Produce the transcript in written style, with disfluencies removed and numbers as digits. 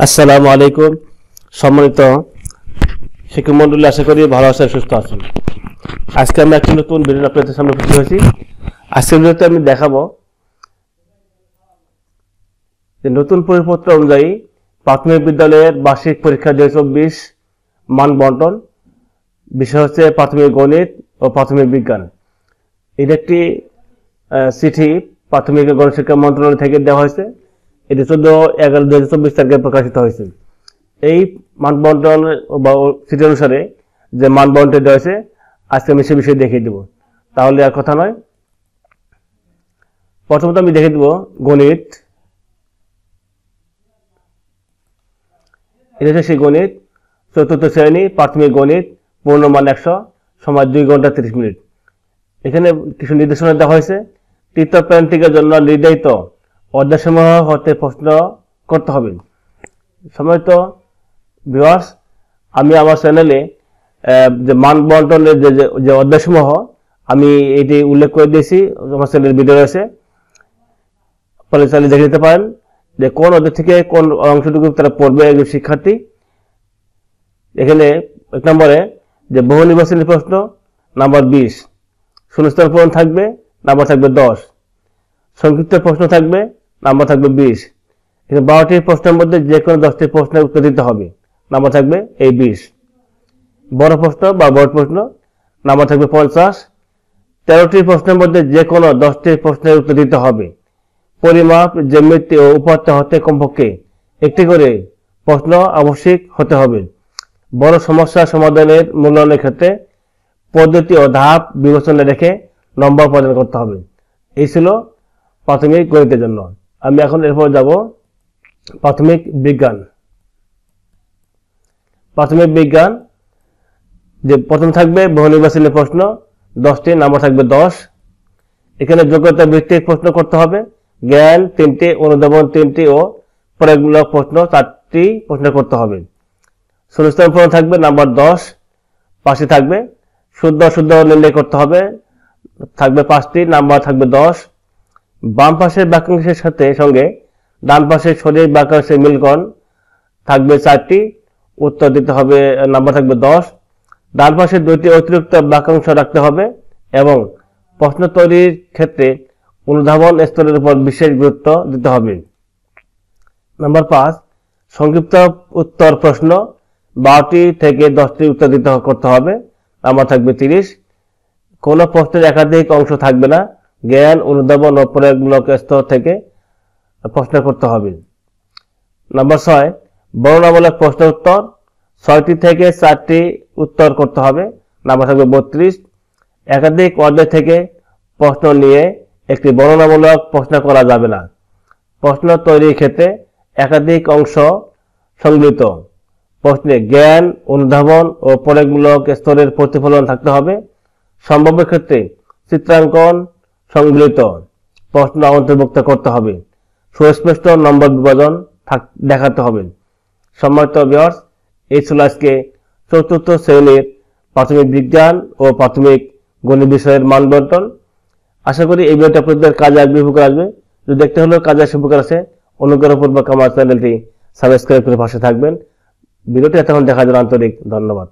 আসসালামু আলাইকুম। সম্মানিত শিক্ষক মন্ডলী, আশা করি ভালো আছেন, সুস্থ আছেন। আজকে আমি একটি নতুন ভিডিও আপনাদের সামনে উপস্থিত হয়েছি। আজকের ভিডিওতে আমি দেখাবো যে নতুন পরিপত্র অনুযায়ী প্রাথমিক বিদ্যালয়ের বার্ষিক পরীক্ষা 2024 মান বন্টন। বিষয় হচ্ছে প্রাথমিক গণিত ও প্রাথমিক বিজ্ঞান। এর একটি চিঠি প্রাথমিক গণিত শিক্ষা মন্ত্রণালয় থেকে দেওয়া হয়েছে। এটি 14/11/2024 তারিখে প্রকাশিত হয়েছে। এই মানবন্টন বা চিঠি অনুসারে যে মানবন্টন দেওয়া হয়েছে, আজকে আমি সে বিষয়ে দেখিয়ে দেব। তাহলে আর কথা নয়, প্রথমত আমি দেখিয়ে দেব গণিত। এটা হচ্ছে সেই গণিত, চতুর্থ শ্রেণী প্রাথমিক গণিত, পূর্ণমান 100, সময় 2 ঘন্টা 30 মিনিট। এখানে কিছু নির্দেশনা দেওয়া হয়েছে। তৃতীয় প্রান্তিকের জন্য নির্ধারিত অধ্যায়সমূহ হতে প্রশ্ন করতে হবে। সম্মানিত ভিউয়ার্স, আমি আমার চ্যানেলে যে মান বন্টনের যে অধ্যায়সমূহ আমি এটি উল্লেখ করে দিয়েছি, আমার চ্যানেলের ভিডিও রয়েছে, পরে চালিয়ে দেখে নিতে পারেন যে কোন অধ্যায় থেকে কোন অংশটুকু তারা পড়বে একজন শিক্ষার্থী। এখানে 1 নম্বরে যে বহু নির্বাচনী প্রশ্ন নাম্বার 20, শূন্যস্থান পূরণ থাকবে, নাম্বার থাকবে 10, সংক্ষিপ্ত প্রশ্ন থাকবে, নাম্বার থাকবে 20। এখানে 12টি প্রশ্নের মধ্যে যে কোনো 10টি প্রশ্নের উত্তর দিতে হবে, নাম্বার থাকবে এই 20। বড় প্রশ্ন বা বড় প্রশ্ন, নাম্বার থাকবে 50। 13টি প্রশ্নের মধ্যে যে কোনো 10টি প্রশ্নের উত্তর দিতে হবে। পরিমাপ, জ্যামিতি ও উপাত্ত হতে কমপক্ষে একটি করে প্রশ্ন আবশ্যিক হতে হবে। বড় সমস্যা সমাধানের মূল্যায়নের ক্ষেত্রে পদ্ধতি ও ধাপ বিবেচনা রেখে নম্বর প্রদান করতে হবে। এই ছিল প্রাথমিক গণিতের জন্য। আমি এখন এরপর যাব প্রাথমিক বিজ্ঞান। প্রাথমিক বিজ্ঞান যে প্রথম থাকবে বহু নির্বাচনী প্রশ্ন 10টি, নাম্বার থাকবে 10। এখানে যোগ্যতা ভিত্তিক প্রশ্ন করতে হবে। জ্ঞান 3টি, অনুধাবন 3টি ও প্রয়োগমূলক প্রশ্ন 4টি প্রশ্ন করতে হবে। শূন্যস্থান পূরণ থাকবে, নাম্বার 10। পাশে থাকবে শুদ্ধ অশুদ্ধ নির্ণয় করতে হবে, থাকবে 5টি, নাম্বার থাকবে 10। বাম পাশের বাক্যাংশের সঙ্গে ডান পাশের সঠিক বাক্যাংশের মিলকরণ থাকবে 4টি, উত্তর দিতে হবে, নাম্বার থাকবে 10। ডান পাশে 2টি অতিরিক্ত বাক্যাংশ রাখতে হবে এবং প্রশ্ন তৈরির ক্ষেত্রে অনুধাবন স্তরের উপর বিশেষ গুরুত্ব দিতে হবে। নাম্বার 5, সংক্ষিপ্ত উত্তর প্রশ্ন 12টি থেকে 10টি উত্তর করতে হবে, নাম্বার থাকবে 30। কোনো প্রশ্নের একাধিক অংশ থাকবে না। জ্ঞান, অনুধাবন ও প্রয়োগমূলক স্তর থেকে প্রশ্ন করতে হবে। নাম্বার 6, বর্ণনামূলক প্রশ্ন উত্তর 6টি থেকে 4টি উত্তর করতে হবে, নাম্বার থাকবে 32। একাধিক অধ্যায় থেকে প্রশ্ন নিয়ে একটি বর্ণনামূলক প্রশ্ন করা যাবে না। প্রশ্ন তৈরির ক্ষেত্রে একাধিক অংশ সংগৃহীত প্রশ্নে জ্ঞান, অনুধাবন ও প্রয়োগমূলক স্তরের প্রতিফলন থাকতে হবে। সম্ভাব্য ক্ষেত্রে চিত্রাঙ্কন সংগৃহীত প্রশ্ন অন্তর্ভুক্ত করতে হবে। সুস্পষ্ট নম্বর বিভাজন দেখাতে হবে। সম্মানিত ভিউয়ার্স, এই ছিল আজকে চতুর্থ শ্রেণীর প্রাথমিক বিজ্ঞান ও প্রাথমিক গণিত বিষয়ের মান বন্টন। আশা করি এই ভিডিওটা আপনাদের কাজে আসবে, উপকার আসবে। যদি দেখতে হলেও কাজে আসে, উপকার আছে, অনুগ্রহপূর্বক আমার চ্যানেলটি সাবস্ক্রাইব করে পাশে থাকবেন। ভিডিওটি এতক্ষণ দেখার জন্য আন্তরিক ধন্যবাদ।